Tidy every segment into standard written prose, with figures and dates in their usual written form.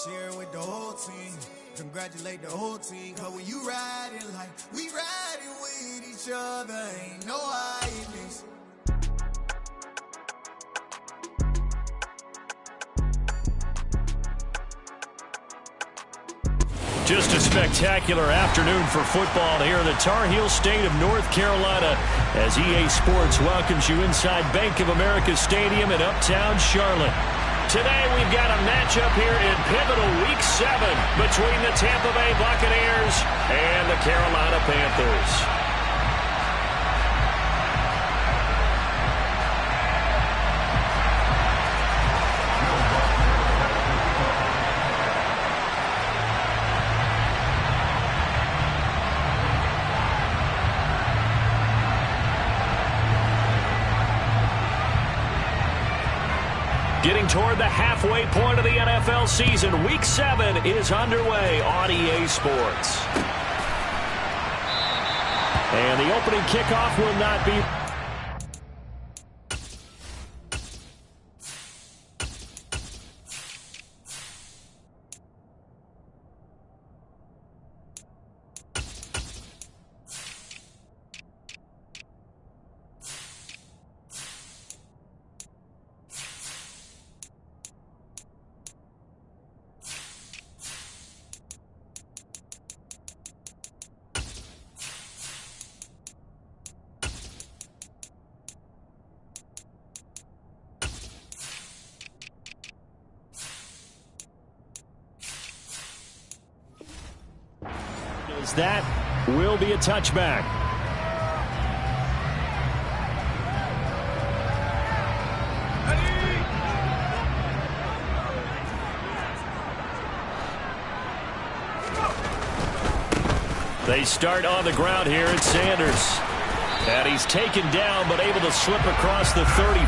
Share with the whole team. Congratulate the whole team. Cause when you riding like we riding with each other, ain't no hiding. Just a spectacular afternoon for football here in the Tar Heel state of North Carolina as EA Sports welcomes you inside Bank of America Stadium in uptown Charlotte. Today we've got a matchup here in pivotal Week 7 between the Tampa Bay Buccaneers and the Carolina Panthers. Getting toward the halfway point of the NFL season, Week 7 is underway on EA Sports. And the opening kickoff will not be... That will be a touchback. They start on the ground here at Sanders. And he's taken down but able to slip across the 35.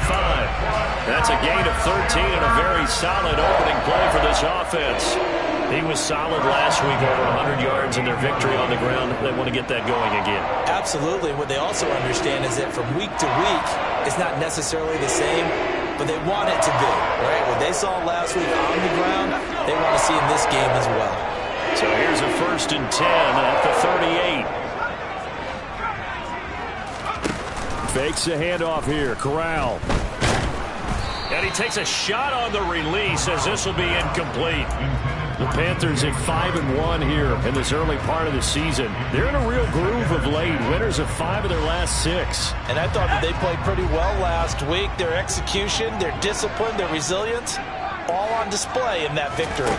That's a gain of 13 and a very solid opening play for this offense. He was solid last week, over 100 yards in their victory on the ground. They want to get that going again. Absolutely. What they also understand is that from week to week, it's not necessarily the same, but they want it to be, right? What they saw last week on the ground, they want to see in this game as well. So here's a 1st and 10 at the 38. Fakes a handoff here. Corral. And he takes a shot on the release as this will be incomplete. The Panthers at 5-1 here in this early part of the season. They're in a real groove of late. Winners of 5 of their last 6. And I thought that they played pretty well last week. Their execution, their discipline, their resilience, all on display in that victory.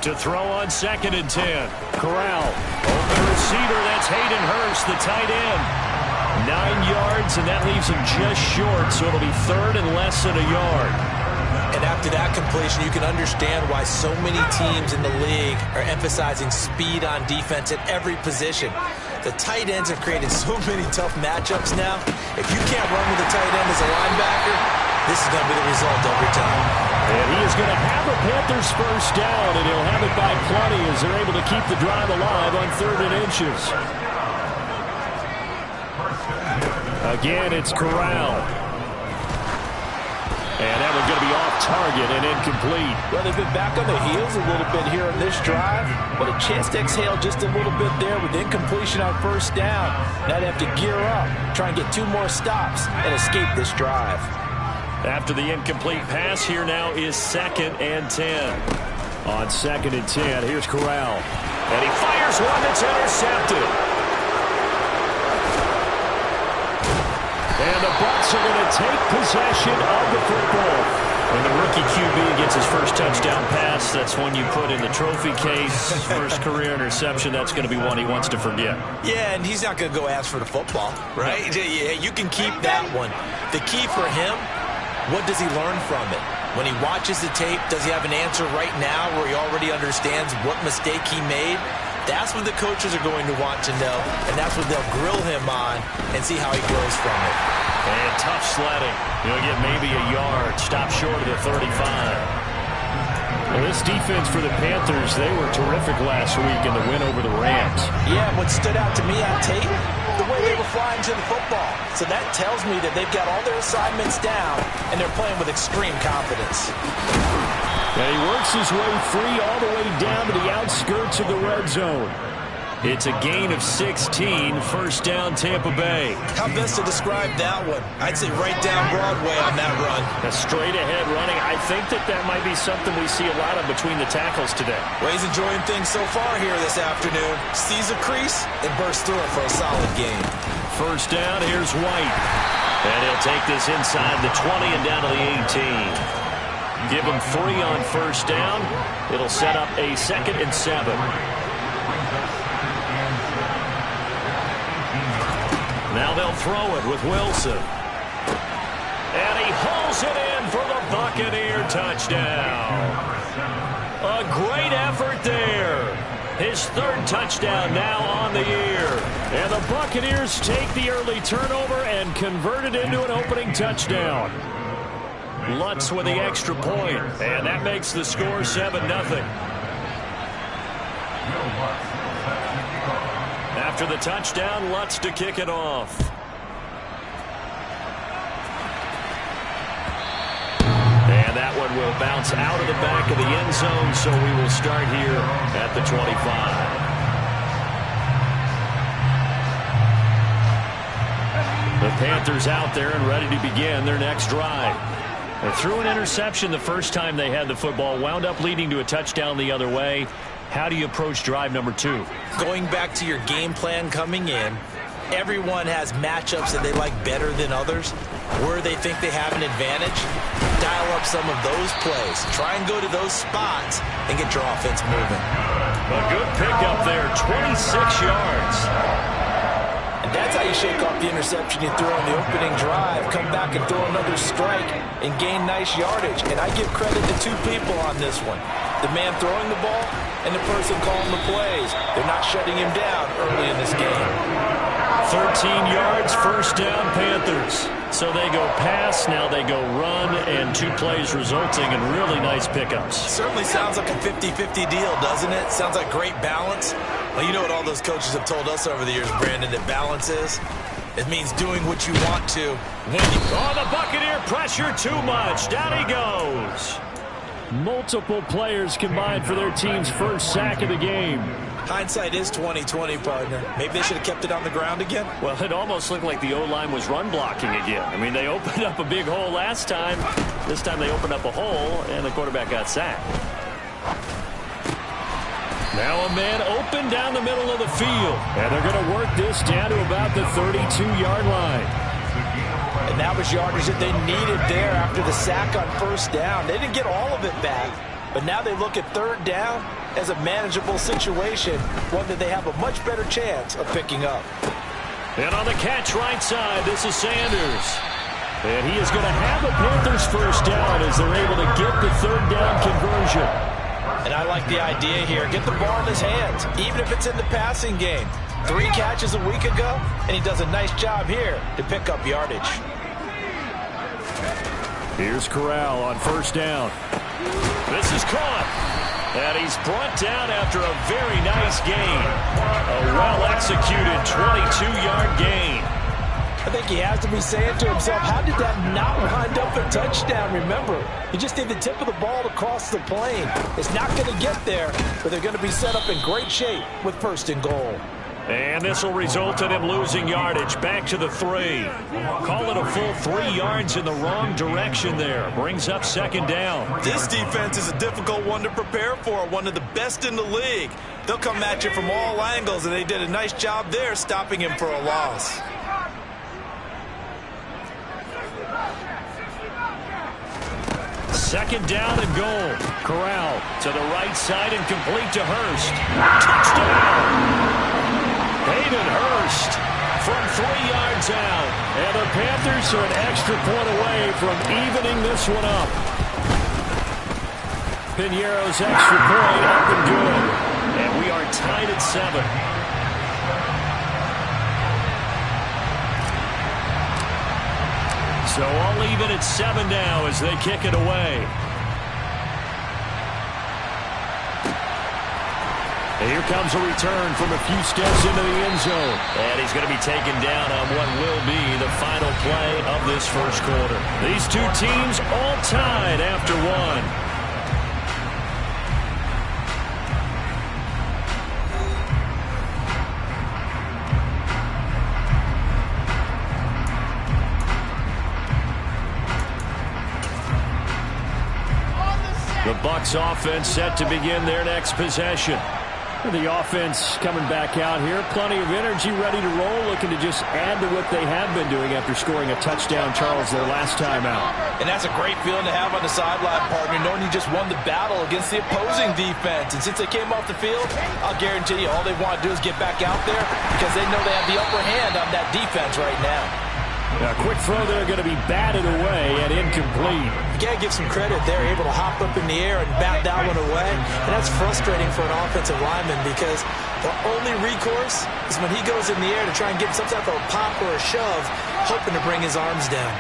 To throw on 2nd and 10. Corral. Open receiver, that's Hayden Hurst, the tight end. 9 yards, and that leaves him just short, so it'll be 3rd and less than a yard. And after that completion, you can understand why so many teams in the league are emphasizing speed on defense at every position. The tight ends have created so many tough matchups now. If you can't run with a tight end as a linebacker, this is going to be the result every time. And he is going to have a Panthers first down, and he'll have it by plenty as they're able to keep the drive alive on 3rd and inches. Again, it's Corral. And that one's going to be off target and incomplete. Well, they've been back on their heels a little bit here on this drive, but a chance to exhale just a little bit there with incompletion on 1st down. Now they have to gear up, try and get 2 more stops, and escape this drive. After the incomplete pass, here now is 2nd and 10. On 2nd and 10, here's Corral. And he fires one that's intercepted. And the Bucs are going to take possession of the football. When the rookie QB gets his first touchdown pass, that's one you put in the trophy case. First career interception, that's going to be one he wants to forget. Yeah, and he's not going to go ask for the football, right? Yeah, you can keep that one. The key for him, what does he learn from it? When he watches the tape, does he have an answer right now where he already understands what mistake he made? That's what the coaches are going to want to know, and that's what they'll grill him on and see how he grows from it. And tough sledding. He'll get maybe a yard. Stop short of the 35. Well, this defense for the Panthers, they were terrific last week in the win over the Rams. Yeah, what stood out to me on tape, the way they were flying to the football. So that tells me that they've got all their assignments down, and they're playing with extreme confidence. And he works his way free all the way down to the outskirts of the red zone. It's a gain of 16, first down Tampa Bay. How best to describe that one? I'd say right down Broadway on that run. A straight ahead running. I think that might be something we see a lot of between the tackles today. Well, he's enjoying things so far here this afternoon. Sees a crease and bursts through it for a solid gain. First down, here's White. And he'll take this inside the 20 and down to the 18. Give him 3 on first down. It'll set up a 2nd and 7. Now they'll throw it with Wilson. And he hauls it in for the Buccaneer touchdown. A great effort there. His 3rd touchdown now on the year. And the Buccaneers take the early turnover and convert it into an opening touchdown. Lutz with the extra point. And that makes the score 7-0. After the touchdown, Lutz to kick it off. And that one will bounce out of the back of the end zone, so we will start here at the 25. The Panthers out there and ready to begin their next drive. They threw an interception the first time they had the football, wound up leading to a touchdown the other way. How do you approach drive number 2? Going back to your game plan coming in, everyone has matchups that they like better than others. Where they think they have an advantage, dial up some of those plays. Try and go to those spots and get your offense moving. A good pickup there, 26 yards. And that's how you shake off the interception you threw on the opening drive. Come back and throw another strike and gain nice yardage. And I give credit to 2 people on this one. The man throwing the ball and the person calling the plays. They're not shutting him down early in this game. 13 yards, first down Panthers. So they go pass, now they go run, and 2 plays resulting in really nice pickups. Certainly sounds like a 50-50 deal, doesn't it? Sounds like great balance. Well, you know what all those coaches have told us over the years, Brandon, that balance is? It means doing what you want to when you... Oh, the Buccaneer pressure too much. Down he goes. Multiple players combined for their team's first sack of the game. Hindsight is 20/20, partner. Maybe they should have kept it on the ground again. Well, it almost looked like the O-line was run blocking again. I mean, they opened up a big hole last time. This time they opened up a hole, and the quarterback got sacked. Now a man open down the middle of the field. And they're going to work this down to about the 32-yard line. And that was yardage that they needed there after the sack on first down. They didn't get all of it back, but now they look at 3rd down as a manageable situation, one that they have a much better chance of picking up. And on the catch right side, this is Sanders. And he is going to have the Panthers first down as they're able to get the 3rd down conversion. And I like the idea here. Get the ball in his hands, even if it's in the passing game. 3 catches a week ago, and he does a nice job here to pick up yardage. Here's Corral on first down. This is caught. And he's brought down after a very nice gain. A well-executed 22-yard gain. I think he has to be saying to himself, how did that not wind up a touchdown? Remember, you just need the tip of the ball to cross the plane. It's not going to get there, but they're going to be set up in great shape with 1st and goal. And this will result in him losing yardage back to the 3. Call it a full 3 yards in the wrong direction there. Brings up 2nd down. This defense is a difficult one to prepare for, one of the best in the league. They'll come at you from all angles, and they did a nice job there stopping him for a loss. Second down and goal. Corral to the right side and complete to Hurst. Touchdown! Hayden Hurst from 3 yards out. And the Panthers are an extra point away from evening this one up. Piñeiro's extra point up and good. And we are tied at 7. So I'll leave it at 7 now as they kick it away. And here comes a return from a few steps into the end zone. And he's going to be taken down on what will be the final play of this first quarter. These 2 teams all tied after 1. Bucs offense set to begin their next possession. The offense coming back out here. Plenty of energy, ready to roll, looking to just add to what they have been doing after scoring a touchdown, Charles, their last time out. And that's a great feeling to have on the sideline, partner, knowing you just won the battle against the opposing defense. And since they came off the field, I'll guarantee you all they want to do is get back out there because they know they have the upper hand on that defense right now. A quick throw there going to be batted away and incomplete. You got to give some credit. They're able to hop up in the air and bat that one away. And that's frustrating for an offensive lineman because the only recourse is when he goes in the air to try and get some type of a pop or a shove, hoping to bring his arms down.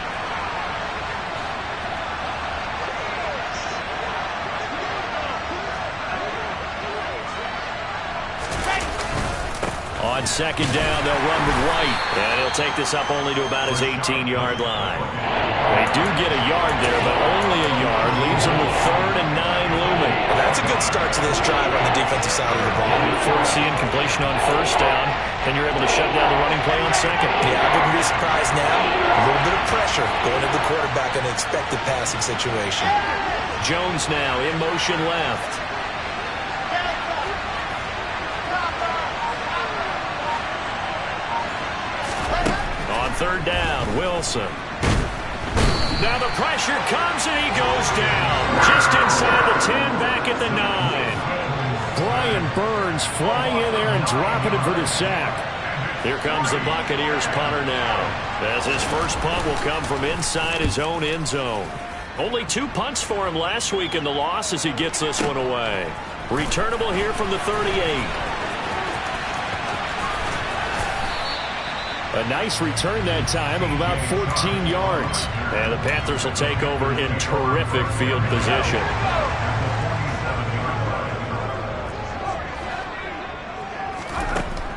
On second down, they'll run with White. And he'll take this up only to about his 18-yard line. They do get a yard there, but only a yard. Leaves them with 3rd and 9 looming. Well, that's a good start to this drive on the defensive side of the ball. Force the incompletion on first down, and you're able to shut down the running play on second. Yeah, I wouldn't be surprised now. A little bit of pressure going to the quarterback in an expected passing situation. Jones now in motion left. Third down, Wilson. Now the pressure comes and he goes down. Just inside the 10, back at the 9. Brian Burns flying in there and dropping it for the sack. Here comes the Buccaneers punter now, as his first punt will come from inside his own end zone. Only 2 punts for him last week in the loss as he gets this one away. Returnable here from the 38. A nice return that time of about 14 yards. And the Panthers will take over in terrific field position.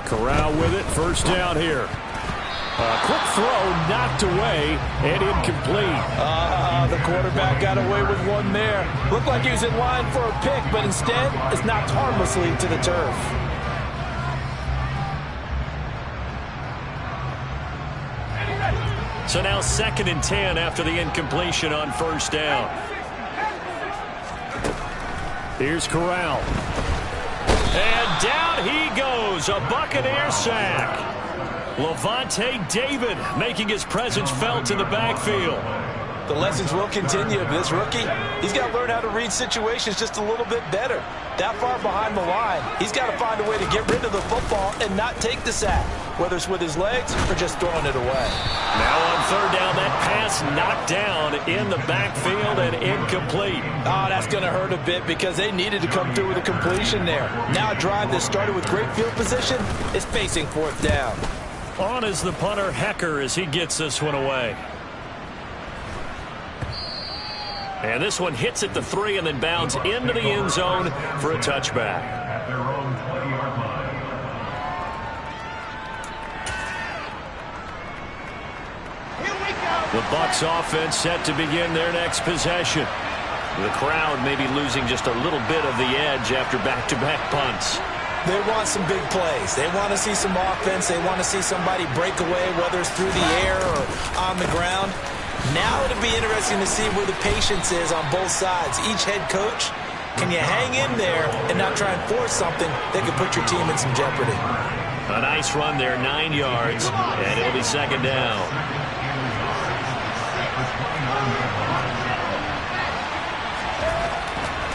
Corral with it, first down here. A quick throw knocked away and incomplete. The quarterback got away with one there. Looked like he was in line for a pick, but instead it's knocked harmlessly to the turf. So now 2nd and 10 after the incompletion on first down. Here's Corral. And down he goes. A Buccaneer sack. Levante David making his presence felt in the backfield. The lessons will continue. This rookie, he's got to learn how to read situations just a little bit better. That far behind the line, he's got to find a way to get rid of the football and not take the sack, whether it's with his legs or just throwing it away. Now on third down, that pass knocked down in the backfield and incomplete. Oh, that's going to hurt a bit because they needed to come through with a completion there. Now a drive that started with great field position is facing 4th down. On is the punter, Hecker, as he gets this one away. And this one hits at the 3 and then bounds into the end zone for a touchback. The Bucs offense set to begin their next possession. The crowd may be losing just a little bit of the edge after back-to-back punts. They want some big plays. They want to see some offense. They want to see somebody break away, whether it's through the air or on the ground. Now it'll be interesting to see where the patience is on both sides. Each head coach, can you hang in there and not try and force something that could put your team in some jeopardy? A nice run there, 9 yards, and it'll be 2nd down.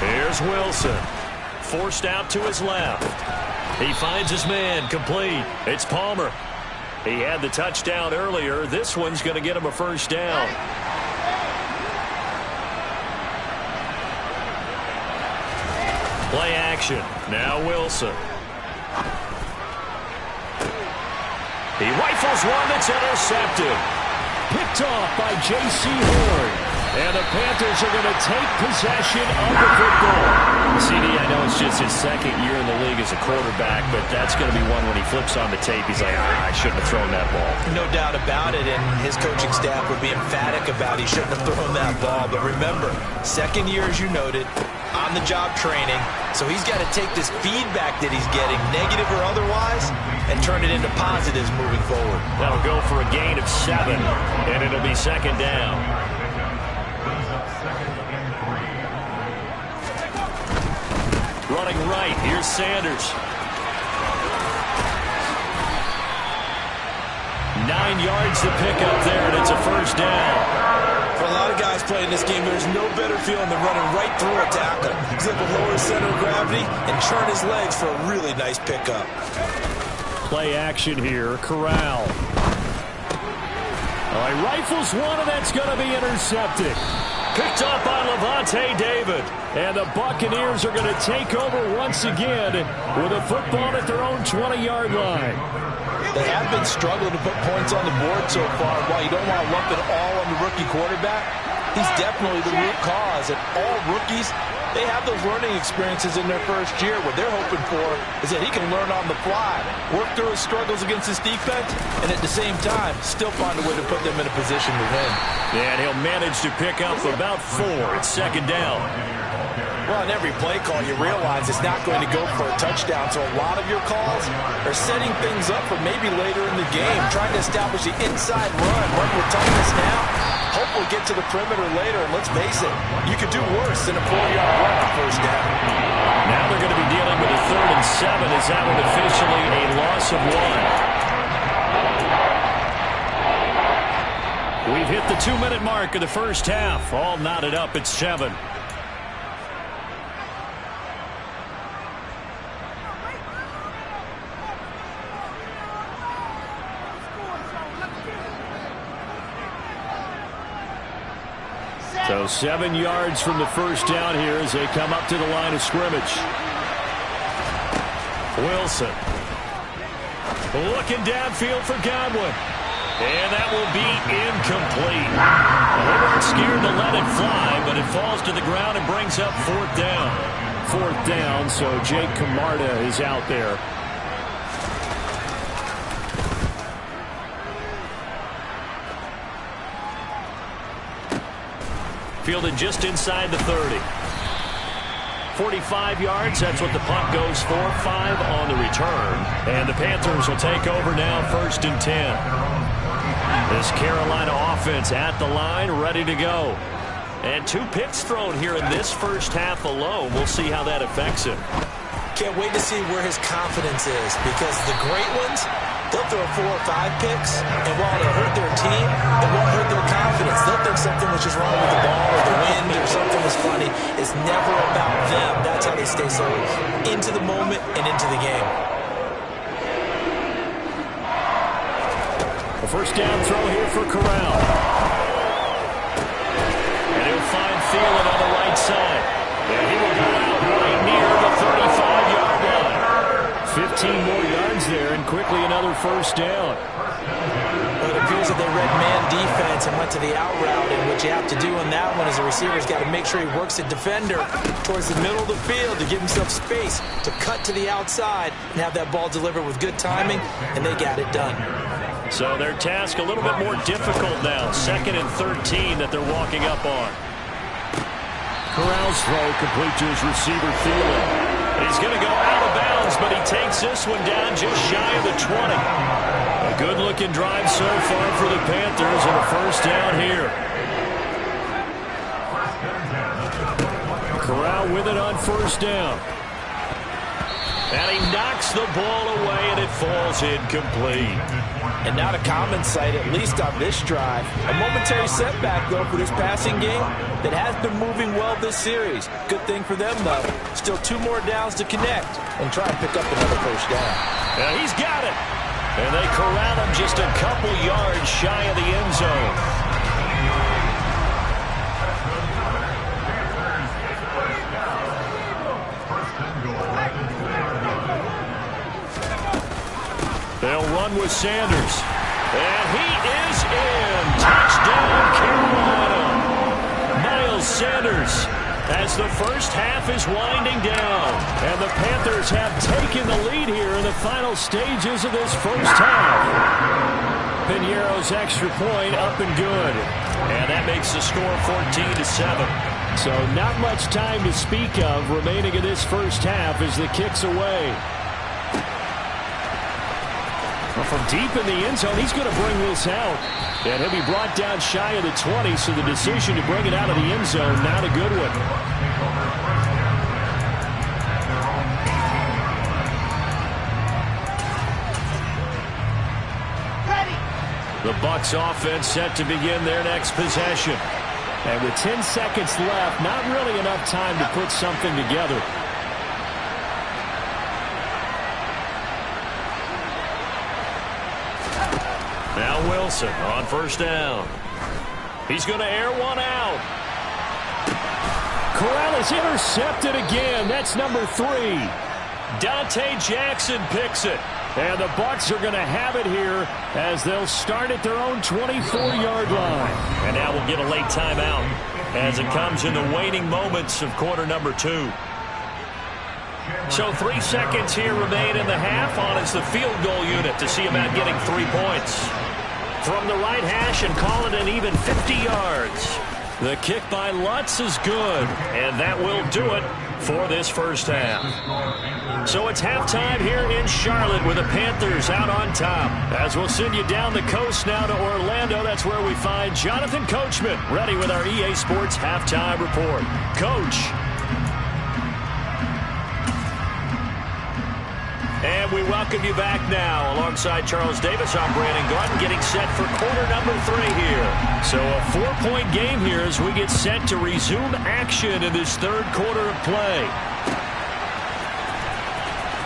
Here's Wilson. Forced out to his left. He finds his man, complete. It's Palmer. He had the touchdown earlier. This one's going to get him a first down. Play action. Now Wilson. He rifles one that's intercepted. Picked off by J.C. Horn. And the Panthers are going to take possession of the football. CD, I know it's just his 2nd year in the league as a quarterback, but that's going to be one when he flips on the tape, he's like, I shouldn't have thrown that ball. No doubt about it, and his coaching staff would be emphatic about he shouldn't have thrown that ball. But remember, 2nd year, as you noted, on-the-job training, so he's got to take this feedback that he's getting, negative or otherwise, and turn it into positives moving forward. That'll go for a gain of 7, and it'll be 2nd down. Running right, here's Sanders. 9 yards to pick up there, and it's a first down. For a lot of guys playing this game, there's no better feeling than running right through a tackle. He's able to lower his center of gravity and turn his legs for a really nice pickup. Play action here, Corral. All right, rifles one, and that's going to be intercepted. Picked up by Levante David. And the Buccaneers are going to take over once again with a football at their own 20-yard line. They have been struggling to put points on the board so far. While you don't want to lump it all on the rookie quarterback, he's definitely the root cause. And all rookies, they have those learning experiences in their first year. What they're hoping for is that he can learn on the fly, work through his struggles against his defense, and at the same time, still find a way to put them in a position to win. Yeah, and he'll manage to pick up about 4. It's second down. Well, in every play call, you realize it's not going to go for a touchdown, so a lot of your calls are setting things up for maybe later in the game, trying to establish the inside run with toughness now. Hopefully get to the perimeter later, and let's face it, you could do worse than a 4-yard run on first down. Now they're going to be dealing with a 3rd and 7. Is that one officially a loss of 1? We've hit the 2-minute mark of the first half. All knotted up at 7. So 7 yards from the first down here as they come up to the line of scrimmage. Wilson. Looking downfield for Godwin. And that will be incomplete. They weren't scared to let it fly, but it falls to the ground and brings up 4th down. 4th down, so Jake Camarda is out there. Fielded just inside the 30. 45 yards, that's what the punt goes for. 5 on the return. And the Panthers will take over now, 1st and 10. This Carolina offense at the line, ready to go. And 2 picks thrown here in this first half alone. We'll see how that affects him. Can't wait to see where his confidence is, because the great ones, they'll throw 4 or 5 picks, and while it'll hurt their team, it won't hurt their confidence. They'll think something was just wrong with the ball or the wind or something was funny. It's never about them. That's how they stay so into the moment and into the game. A first down throw here for Corral. And he'll find Thielen on the right side. And he will go out right near the 35-yard line. 15 more yards there, and quickly another first down. Well, it appears that they read man defense and went to the out route, and what you have to do on that one is the receiver's got to make sure he works the defender towards the middle of the field to give himself space to cut to the outside and have that ball delivered with good timing, and they got it done. So their task a little bit more difficult now. 2nd and 13 that they're walking up on. Corral's throw complete to his receiver, Thielen. He's going to go out of bounds, but he takes this one down just shy of the 20. A good-looking drive so far for the Panthers, and a first down here. Corral with it on first down. And he knocks the ball away, and it falls incomplete. And not a common sight, at least on this drive. A momentary setback, though, for this passing game that has been moving well this series. Good thing for them, though. Still 2 more downs to connect and try and pick up another first down. And he's got it. And they corral him just a couple yards shy of the end zone. They'll run with Sanders. And he is in. Touchdown, Carolina. Miles Sanders, as the first half is winding down. And the Panthers have taken the lead here in the final stages of this first half. Piñeiro's extra point up and good. And that makes the score 14-7. So not much time to speak of remaining in this first half as the kick's away. From deep in the end zone, he's going to bring this out. And he'll be brought down shy of the 20, so the decision to bring it out of the end zone, not a good one. The Bucs offense set to begin their next possession. And with 10 seconds left, not really enough time to put something together. Now Wilson on first down. He's going to air one out. Corral is intercepted again. That's number 3. Dante Jackson picks it. And the Bucs are going to have it here as they'll start at their own 24-yard line. And now we'll get a late timeout as it comes in the waning moments of quarter number 2. So 3 seconds here remain in the half on as the field goal unit to see about getting 3 points. From the right hash and call it an even 50 yards. The kick by Lutz is good, and that will do it for this first half. So it's halftime here in Charlotte with the Panthers out on top. As we'll send you down the coast now to Orlando, that's where we find Jonathan Coachman ready with our EA Sports halftime report. Coach. And we welcome you back now. Alongside Charles Davis, I'm Brandon Gaudin, getting set for quarter number 3 here. So a 4-point game here as we get set to resume action in this third quarter of play.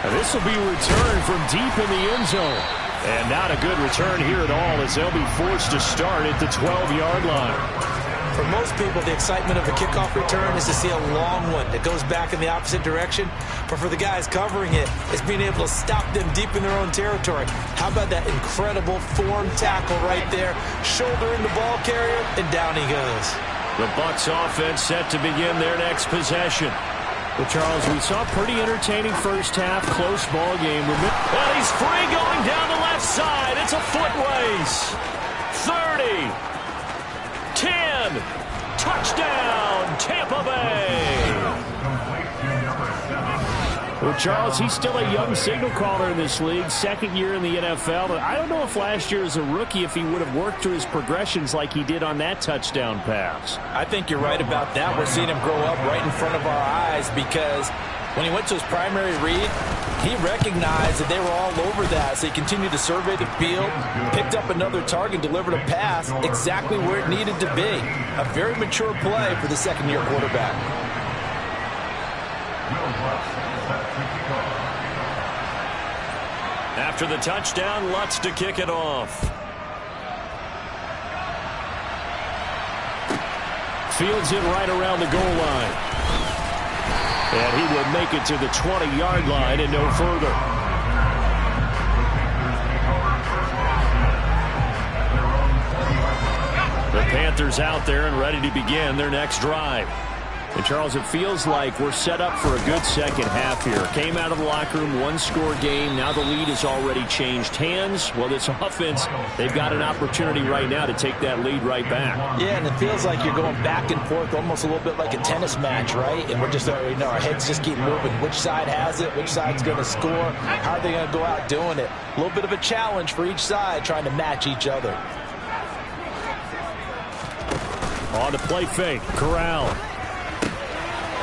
And this will be returned from deep in the end zone. And not a good return here at all as they'll be forced to start at the 12-yard line. For most people, the excitement of a kickoff return is to see a long one that goes back in the opposite direction. But for the guys covering it, it's being able to stop them deep in their own territory. How about that incredible form tackle right there? Shoulder in the ball carrier, and down he goes. The Bucs offense set to begin their next possession. Well, Charles, we saw a pretty entertaining first half, close ball game. Well, he's free going down the left side. It's a foot race. 30. 10. Touchdown, Tampa Bay. Well, Charles, he's still a young signal caller in this league, second year in the NFL. But I don't know if last year as a rookie, if he would have worked through his progressions like he did on that touchdown pass. I think you're right about that. We're seeing him grow up right in front of our eyes because when he went to his primary read, he recognized that they were all over that, so he continued to survey the field, picked up another target, delivered a pass exactly where it needed to be. A very mature play for the second-year quarterback. After the touchdown, Lutz to kick it off. Fields it right around the goal line. And he will make it to the 20-yard line and no further. The Panthers out there and ready to begin their next drive. And, Charles, it feels like we're set up for a good second half here. Came out of the locker room, one-score game. Now the lead has already changed hands. Well, this offense, they've got an opportunity right now to take that lead right back. Yeah, and it feels like you're going back and forth almost a little bit like a tennis match, right? And we're just, our heads just keep moving. Which side has it? Which side's going to score? How are they going to go out doing it? A little bit of a challenge for each side trying to match each other. On to play fake. Corral.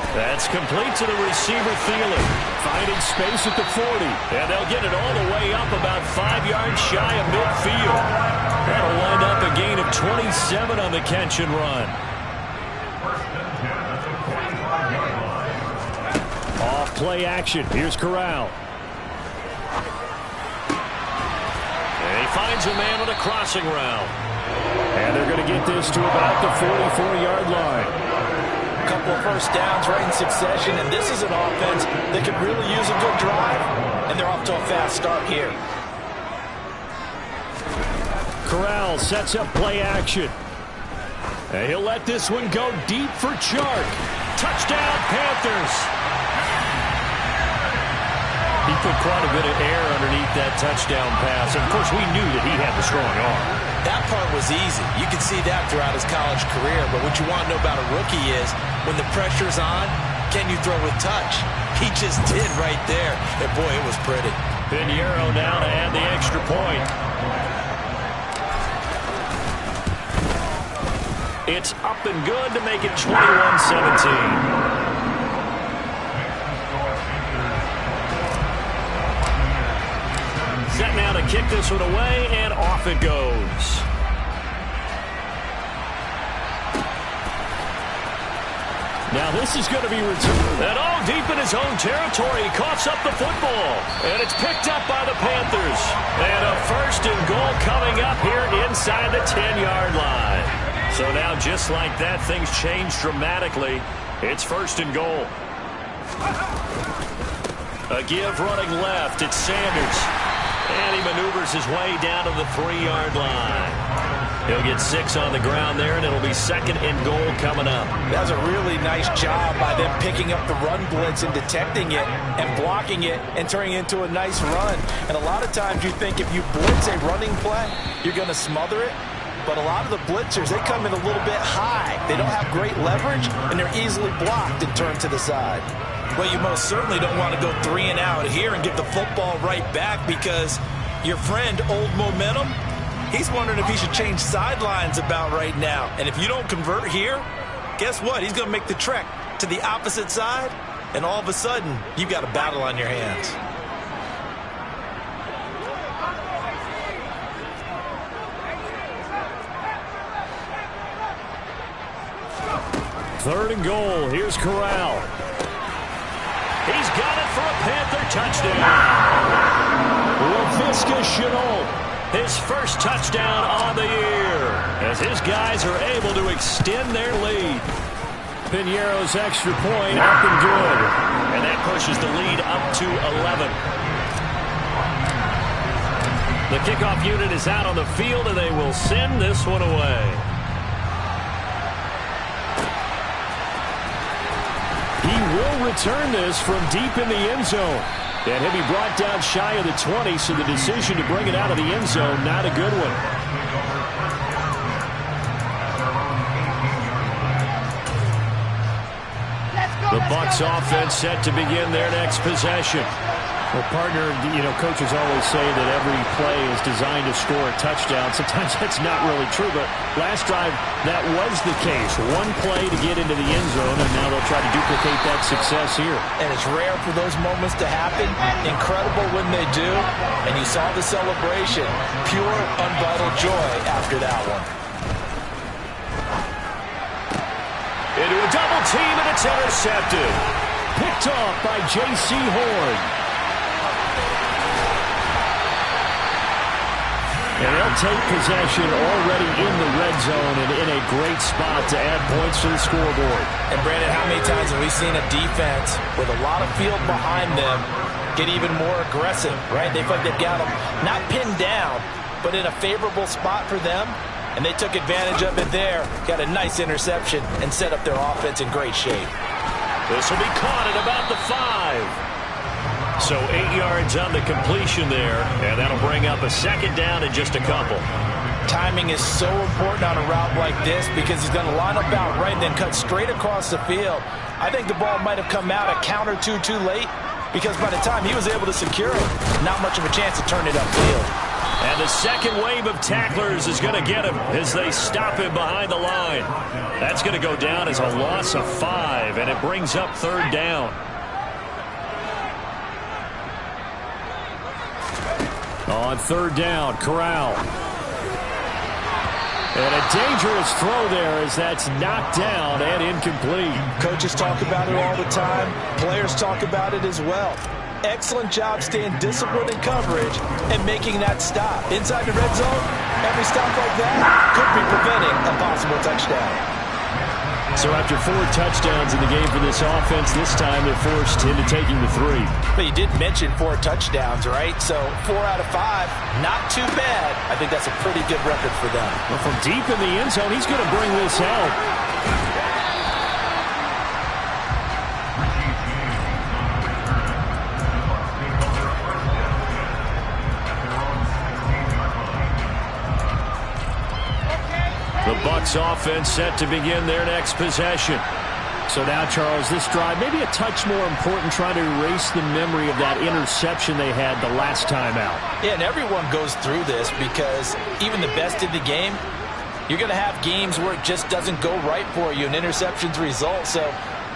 That's complete to the receiver, Thielen. Finding space at the 40. And they'll get it all the way up about 5 yards shy of midfield. That'll wind up a gain of 27 on the catch and run. Off play action. Here's Corral. And he finds a man with a crossing route. And they're going to get this to about the 44-yard line. Couple of first downs right in succession, and this is an offense that could really use a good drive, and they're off to a fast start here. Corral sets up play action. And he'll let this one go deep for Chark. Touchdown, Panthers. He put quite a bit of air underneath that touchdown pass. Of course, we knew that he had the strong arm. That part was easy. You could see that throughout his college career. But what you want to know about a rookie is when the pressure's on, can you throw with touch? He just did right there. And, boy, it was pretty. Pinheiro now to add the extra point. It's up and good to make it 21-17. Set now to kick this one away, and off it goes. Now this is going to be returned. And all deep in his own territory, he coughs up the football. And it's picked up by the Panthers. And a 1st and goal coming up here inside the 10-yard line. So now just like that, things change dramatically. It's 1st and goal. A give running left. It's Sanders. And he maneuvers his way down to the 3-yard line. He'll get 6 on the ground there, and it'll be 2nd and goal coming up. That was a really nice job by them picking up the run blitz and detecting it and blocking it and turning it into a nice run. And a lot of times you think if you blitz a running play, you're going to smother it. But a lot of the blitzers, they come in a little bit high. They don't have great leverage, and they're easily blocked and turned to the side. Well, you most certainly don't want to go 3 and out here and get the football right back, because your friend, Old Momentum, he's wondering if he should change sidelines about right now. And if you don't convert here, guess what? He's going to make the trek to the opposite side, and all of a sudden, you've got a battle on your hands. Third and goal. Here's Corral. He's got it for a Panther touchdown. Laviska Shenault. His first touchdown on the year as his guys are able to extend their lead. Piñeiro's extra point up and good. And that pushes the lead up to 11. The kickoff unit is out on the field, and they will send this one away. He will return this from deep in the end zone. And he'll be brought down shy of the 20, so the decision to bring it out of the end zone, not a good one. The Bucs offense set to begin their next possession. Well, partner, coaches always say that every play is designed to score a touchdown. Sometimes that's not really true, but last drive, that was the case. One play to get into the end zone, and now they'll try to duplicate that success here. And it's rare for those moments to happen. Incredible when they do. And you saw the celebration. Pure, unbridled joy after that one. Into a double team, and it's intercepted. Picked off by J.C. Horn. And they'll take possession already in the red zone and in a great spot to add points to the scoreboard. And, Brandon, how many times have we seen a defense with a lot of field behind them get even more aggressive, right? They feel like they've got them not pinned down, but in a favorable spot for them. And they took advantage of it there, got a nice interception, and set up their offense in great shape. This will be caught at about the 5. So 8 yards on the completion there, and that'll bring up a 2nd down in just a couple. Timing is so important on a route like this because he's going to line up out right and then cut straight across the field. I think the ball might have come out a count or two too late because by the time he was able to secure it, not much of a chance to turn it upfield. And the second wave of tacklers is going to get him as they stop him behind the line. That's going to go down as a loss of 5, and it brings up 3rd down. On 3rd down, Corral. And a dangerous throw there as that's knocked down and incomplete. Coaches talk about it all the time. Players talk about it as well. Excellent job staying disciplined in coverage and making that stop. Inside the red zone, every stop like that could be preventing a possible touchdown. So after 4 touchdowns in the game for this offense, this time they're forced into taking the 3. But you did mention 4 touchdowns, right? So 4 out of 5, not too bad. I think that's a pretty good record for them. Well, from deep in the end zone, he's going to bring this out. The Bucs offense set to begin their next possession. So now, Charles, this drive maybe a touch more important, trying to erase the memory of that interception they had the last time out. Yeah, and everyone goes through this because even the best in the game, you're going to have games where it just doesn't go right for you and interceptions result. So,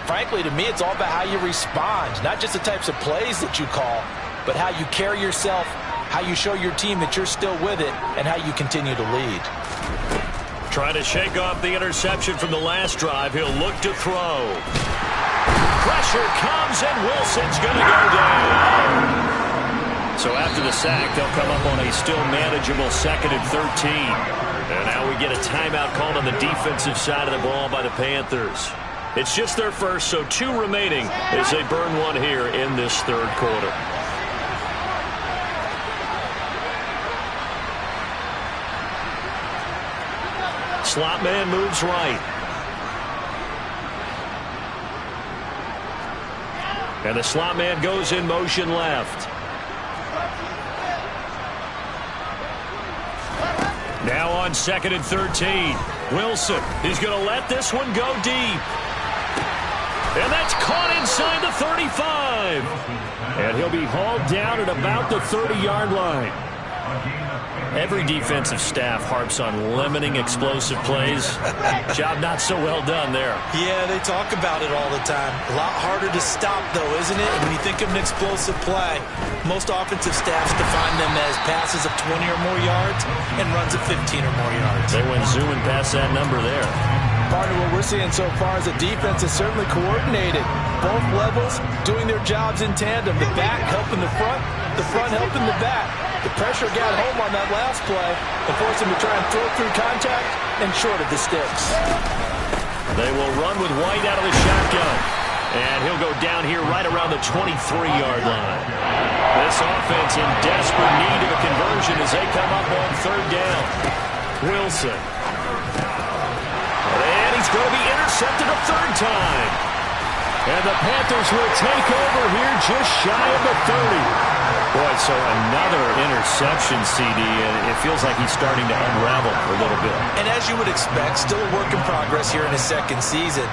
frankly, to me, it's all about how you respond, not just the types of plays that you call, but how you carry yourself how you show your team that you're still with it, and how you continue to lead. Trying to shake off the interception from the last drive. He'll look to throw. Pressure comes, and Wilson's going to go down. So after the sack, they'll come up on a still manageable 2nd and 13. And now we get a timeout called on the defensive side of the ball by the Panthers. It's just their first, so 2 remaining as they burn one here in this 3rd quarter. Slot man moves right. And the slot man goes in motion left. Now on 2nd and 13. Wilson, he's going to let this one go deep. And that's caught inside the 35. And he'll be hauled down at about the 30-yard line. Every defensive staff harps on limiting explosive plays. Job not so well done there. Yeah, they talk about it all the time. A lot harder to stop, though, isn't it? When you think of an explosive play, most offensive staffs define them as passes of 20 or more yards and runs of 15 or more yards. They went zooming past that number there. Partner, what we're seeing so far is the defense is certainly coordinated. Both levels doing their jobs in tandem. The back helping the front helping the back. The pressure got home on that last play and forced him to try and throw through contact and short of the sticks. They will run with White out of the shotgun. And he'll go down here right around the 23-yard line. This offense in desperate need of a conversion as they come up on 3rd down. Wilson. And he's going to be intercepted a 3rd time. And the Panthers will take over here just shy of the 30. Boy, so another interception, CD, and it feels like he's starting to unravel a little bit. And as you would expect, still a work in progress here in his 2nd season.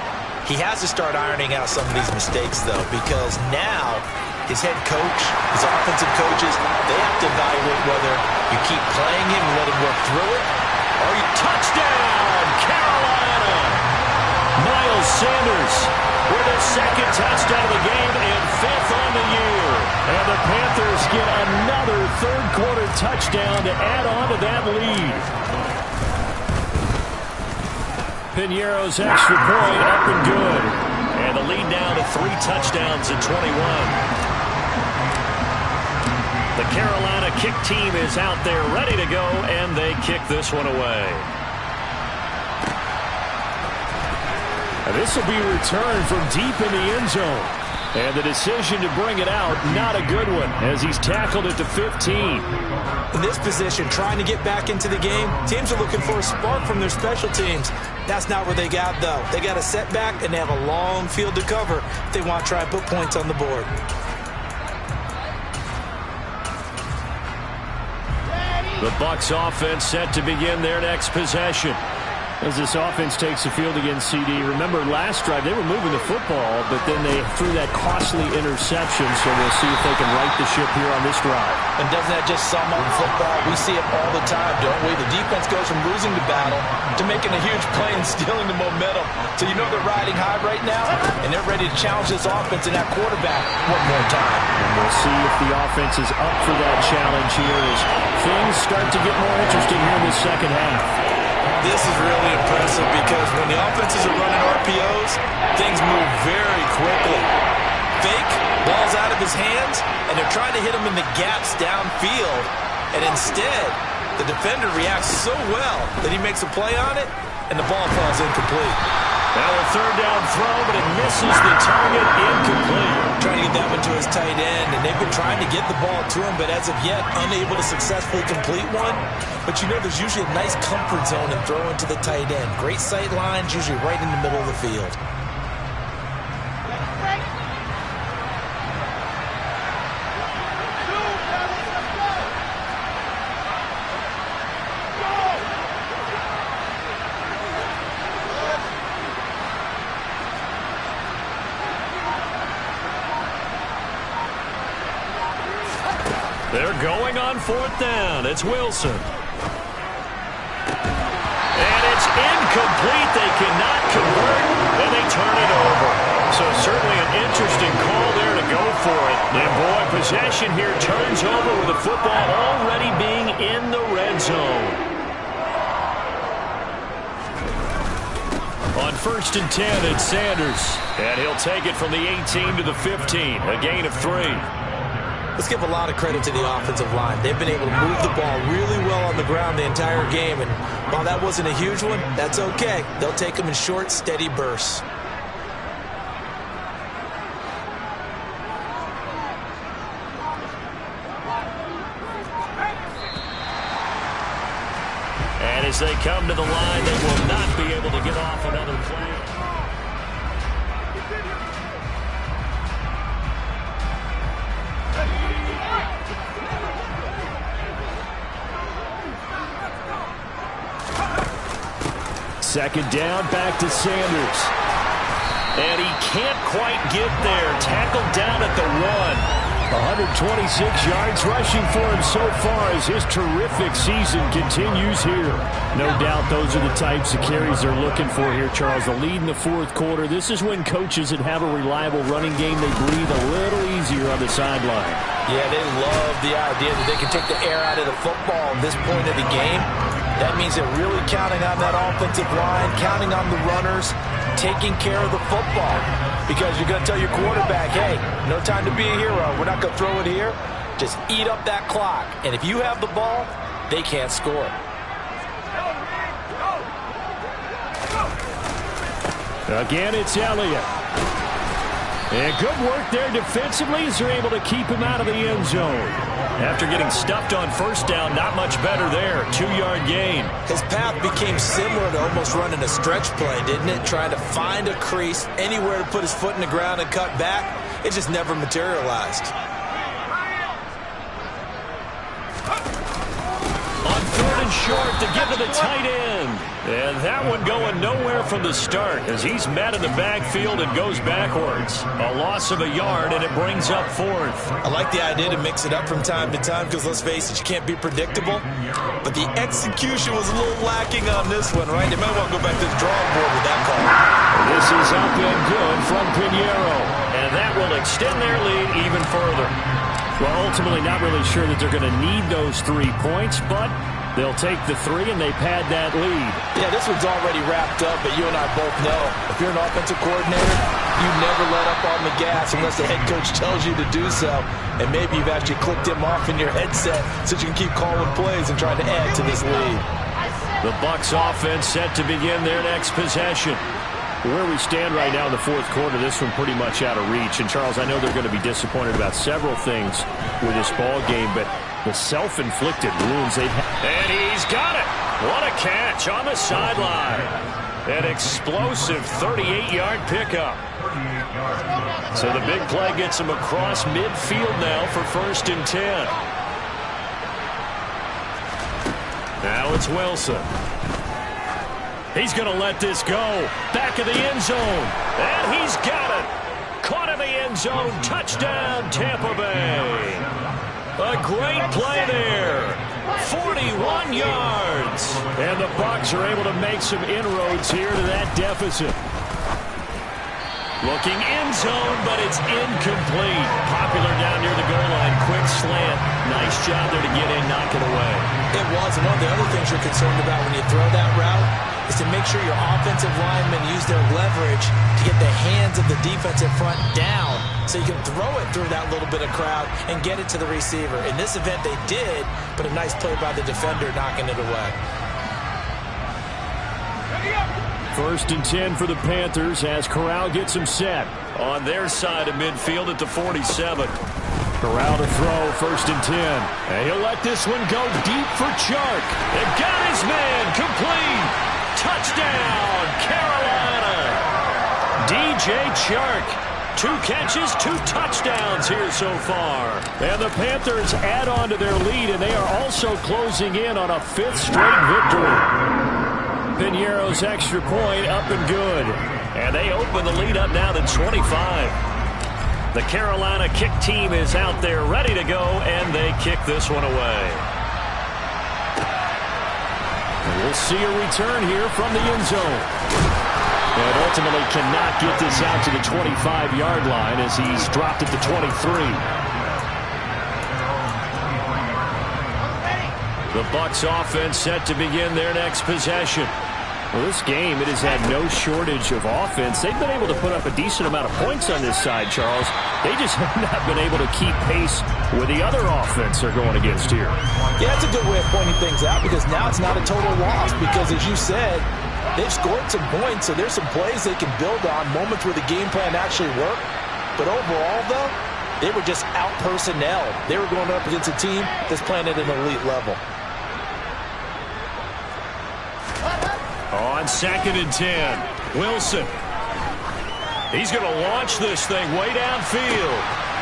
He has to start ironing out some of these mistakes, though, because now his head coach, his offensive coaches, they have to evaluate whether you keep playing him and let him work through it, or you touchdown, Carolina! Miles Sanders with his 2nd touchdown of the game and 5th on the year. And the Panthers get another 3rd quarter touchdown to add on to that lead. Piñeiro's extra point up and good. And the lead now to 3 touchdowns at 21. The Carolina kick team is out there ready to go, and they kick this one away. And this will be returned from deep in the end zone. And the decision to bring it out, not a good one, as he's tackled it to 15. In this position, trying to get back into the game, teams are looking for a spark from their special teams. That's not what they got, though. They got a setback, and they have a long field to cover if they want to try and put points on the board. The Bucs offense set to begin their next possession. As this offense takes the field against CD, remember last drive they were moving the football, but then they threw that costly interception, so we'll see if they can right the ship here on this drive. And doesn't that just sum up football? We see it all the time, don't we? The defense goes from losing the battle to making a huge play and stealing the momentum. So you know they're riding high right now, and they're ready to challenge this offense and that quarterback one more time. And we'll see if the offense is up for that challenge here as things start to get more interesting here in the 2nd half. This is really impressive because when the offenses are running RPOs, things move very quickly. Fake, ball's out of his hands, and they're trying to hit him in the gaps downfield. And instead, the defender reacts so well that he makes a play on it, and the ball falls incomplete. Now a 3rd down throw, but it misses the target, incomplete. Trying to get that one to his tight end, and they've been trying to get the ball to him, but as of yet, unable to successfully complete one. But you know there's usually a nice comfort zone in throwing to the tight end. Great sight lines, usually right in the middle of the field. They're going on 4th down. It's Wilson. And it's incomplete. They cannot convert, and they turn it over. So certainly an interesting call there to go for it. And boy, possession here turns over with the football already being in the red zone. On 1st and 10, it's Sanders. And he'll take it from the 18 to the 15, a gain of 3. Let's give a lot of credit to the offensive line. They've been able to move the ball really well on the ground the entire game. And while that wasn't a huge one, that's okay. They'll take them in short, steady bursts. And as they come to the line, they will not be able to get off another play. Second down, back to Sanders. And he can't quite get there. Tackled down at the 1. 126 yards rushing for him so far as his terrific season continues here. No doubt those are the types of carries they're looking for here, Charles. The lead in the 4th quarter. This is when coaches that have a reliable running game, they breathe a little easier on the sideline. Yeah, they love the idea that they can take the air out of the football at this point of the game. That means they're really counting on that offensive line, counting on the runners, taking care of the football. Because you're going to tell your quarterback, hey, no time to be a hero. We're not going to throw it here. Just eat up that clock. And if you have the ball, they can't score. Again, it's Elliott. And good work there defensively as they're able to keep him out of the end zone. After getting stuffed on 1st down, not much better there. 2-yard gain. His path became similar to almost running a stretch play, didn't it? Trying to find a crease, anywhere to put his foot in the ground and cut back. It just never materialized. On 3rd and short to get to the tight end. And that one going nowhere from the start as he's met in the backfield and goes backwards. A loss of a yard, and it brings up 4th. I like the idea to mix it up from time to time because, let's face it, you can't be predictable. But the execution was a little lacking on this one, right? They might want to go back to the drawing board with that call. This is up and good from Pinheiro. And that will extend their lead even further. Well, ultimately not really sure that they're going to need those 3 points, but they'll take the 3 and they pad that lead. Yeah, this one's already wrapped up, but you and I both know if you're an offensive coordinator, you never let up on the gas unless the head coach tells you to do so. And maybe you've actually clicked him off in your headset so you can keep calling plays and trying to add to this lead. The Bucs offense set to begin their next possession. Where we stand right now in the 4th quarter, this one pretty much out of reach. And, Charles, I know they're going to be disappointed about several things with this ball game, but the self-inflicted wounds they've had. And he's got it. What a catch on the sideline. An explosive 38-yard pickup. So the big play gets him across midfield now for 1st and 10. Now it's Wilson. He's going to let this go. Back of the end zone. And he's got it. Caught in the end zone. Touchdown, Tampa Bay. A great play there. 41 yards. And the Bucs are able to make some inroads here to that deficit. Looking end zone, but it's incomplete. Popular down near the goal line. Quick slant. Nice job there to get in, knock it away. It was. And one of the other things you're concerned about when you throw that route is to make sure your offensive linemen use their leverage to get the hands of the defensive front down so you can throw it through that little bit of crowd and get it to the receiver. In this event, they did, but a nice play by the defender knocking it away. 1st and 10 for the Panthers as Corral gets him set on their side of midfield at the 47. Corral to throw, 1st and 10. And he'll let this one go deep for Chark. And got his man complete. Touchdown, Carolina. DJ Chark. 2 catches, 2 touchdowns here so far. And the Panthers add on to their lead, and they are also closing in on a 5th straight victory. Pinheiro's extra point up and good. And they open the lead up now to 25. The Carolina kick team is out there ready to go, and they kick this one away. And we'll see a return here from the end zone. And ultimately cannot get this out to the 25-yard line as he's dropped at the 23. The Bucs offense set to begin their next possession. Well, this game, it has had no shortage of offense. They've been able to put up a decent amount of points on this side, Charles. They just have not been able to keep pace with the other offense they're going against here. Yeah, it's a good way of pointing things out because now it's not a total loss because, as you said, they've scored some points, so there's some plays they can build on, moments where the game plan actually worked. But overall, though, they were just out-personnel. They were going up against a team that's playing at an elite level. On 2nd and 10, Wilson. He's going to launch this thing way downfield.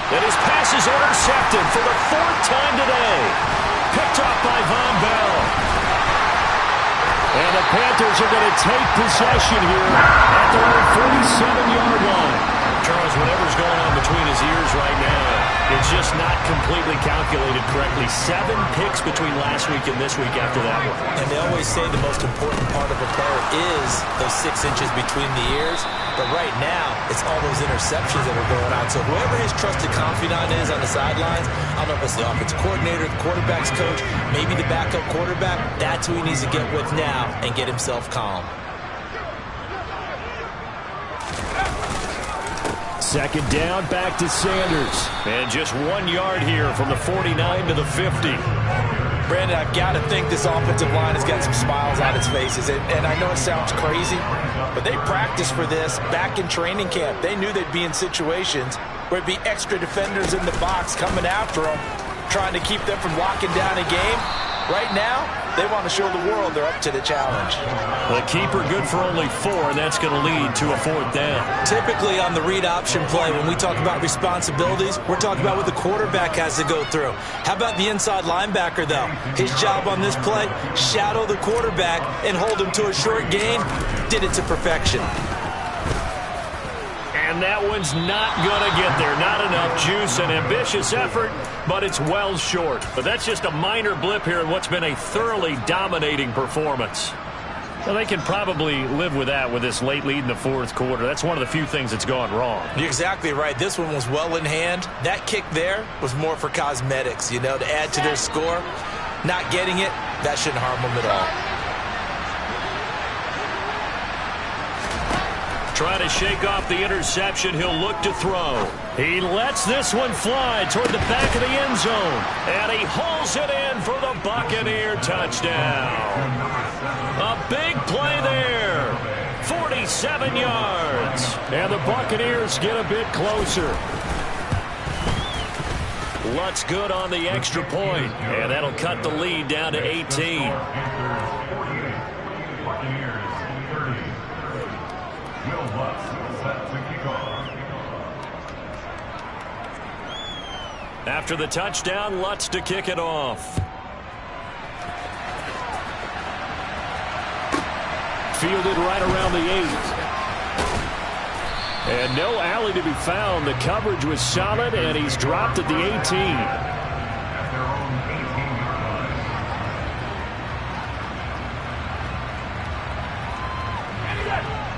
And his pass is intercepted for the 4th time today. Picked off by Von Bell. And the Panthers are going to take possession here at their own 47-yard line. Charles, whatever's going on between his ears right now, it's just not completely calculated correctly. 7 picks between last week and this week after that one. And they always say the most important part of a player is those 6 inches between the ears. But right now, it's all those interceptions that are going on. So whoever his trusted confidant is on the sidelines, I don't know if it's the offensive coordinator, the quarterback's coach, maybe the backup quarterback, that's who he needs to get with now and get himself calm. 2nd down, back to Sanders. And just 1 yard here from the 49 to the 50. Brandon, I've got to think this offensive line has got some smiles on its faces. And I know it sounds crazy, but they practiced for this back in training camp. They knew they'd be in situations where it'd be extra defenders in the box coming after them, trying to keep them from locking down a game. Right now, they want to show the world they're up to the challenge. The keeper good for only 4, and that's going to lead to a 4th down. Typically on the read option play, when we talk about responsibilities, we're talking about what the quarterback has to go through. How about the inside linebacker, though? His job on this play, shadow the quarterback and hold him to a short gain. Did it to perfection. And that one's not going to get there. Not enough juice, an ambitious effort, but it's well short. But that's just a minor blip here in what's been a thoroughly dominating performance. Well, they can probably live with that with this late lead in the 4th quarter. That's one of the few things that's gone wrong. You're exactly right. This one was well in hand. That kick there was more for cosmetics, you know, to add to their score. Not getting it, that shouldn't harm them at all. Trying to shake off the interception. He'll look to throw. He lets this one fly toward the back of the end zone. And he hauls it in for the Buccaneer touchdown. A big play there. 47 yards. And the Buccaneers get a bit closer. Lutz good on the extra point. And that'll cut the lead down to 18. After the touchdown, Lutz to kick it off. Fielded right around the 8. And no alley to be found. The coverage was solid, and he's dropped at the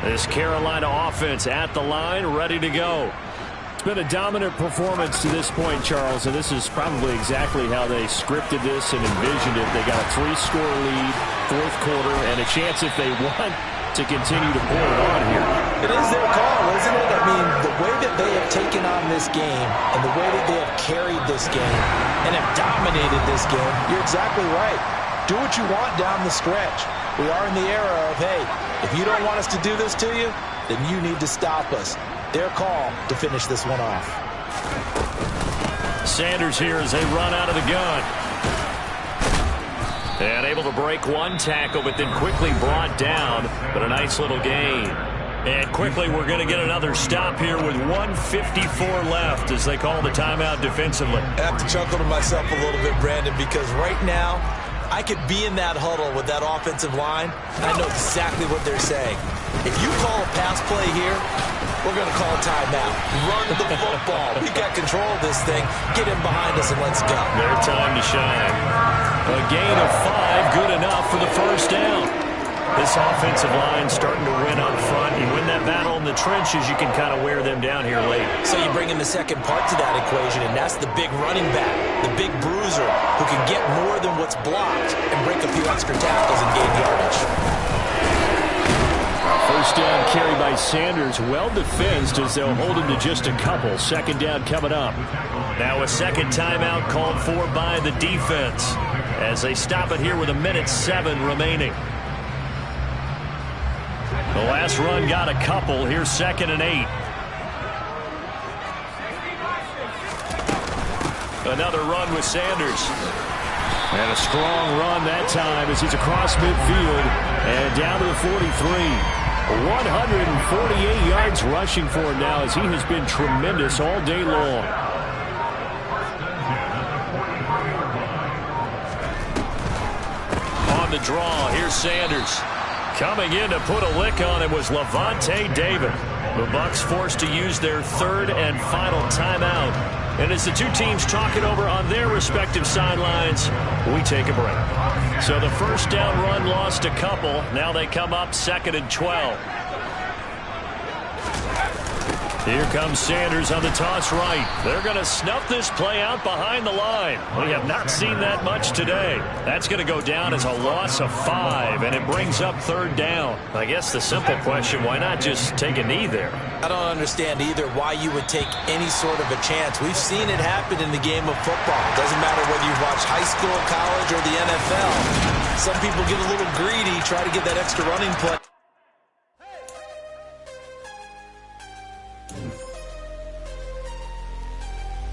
18. This Carolina offense at the line, ready to go. It's been a dominant performance to this point, Charles, and this is probably exactly how they scripted this and envisioned it. They got a 3-score lead, 4th quarter, and a chance if they want to continue to pour it on here. It is their call, isn't it? I mean, the way that they have taken on this game and the way that they have carried this game and have dominated this game, you're exactly right. Do what you want down the stretch. We are in the era of, hey, if you don't want us to do this to you, then you need to stop us. Their call to finish this one off. Sanders here as they run out of the gun. And able to break one tackle, but then quickly brought down. But a nice little gain. And quickly we're going to get another stop here with 1:54 left as they call the timeout defensively. I have to chuckle to myself a little bit, Brandon, because right now I could be in that huddle with that offensive line. I know exactly what they're saying. If you call a pass play here, we're going to call a timeout. Run the football. We got control of this thing. Get him behind us and let's go. Their time to shine. A gain of 5, good enough for the first down. This offensive line starting to win up front. You win that battle in the trenches, you can kind of wear them down here late. So you bring in the second part to that equation, and that's the big running back, the big bruiser, who can get more than what's blocked and break a few extra tackles and gain yardage. First down carry by Sanders, well defensed as they'll hold him to just a couple. Second down coming up. Now a second timeout called for by the defense as they stop it here with 1:07 remaining. The last run got a couple. Here's 2nd and 8. Another run with Sanders. And a strong run that time as he's across midfield and down to the 43. 148 yards rushing for him now as he has been tremendous all day long. On the draw, here's Sanders. Coming in to put a lick on it was Levante David. The Bucs forced to use their third and final timeout. And as the two teams talk it over on their respective sidelines, we take a break. So the first down run lost a couple. Now they come up 2nd and 12. Here comes Sanders on the toss right. They're going to snuff this play out behind the line. We have not seen that much today. That's going to go down as a loss of 5, and it brings up 3rd down. I guess the simple question, why not just take a knee there? I don't understand either why you would take any sort of a chance. We've seen it happen in the game of football. It doesn't matter whether you watch high school, college, or the NFL. Some people get a little greedy, try to get that extra running play.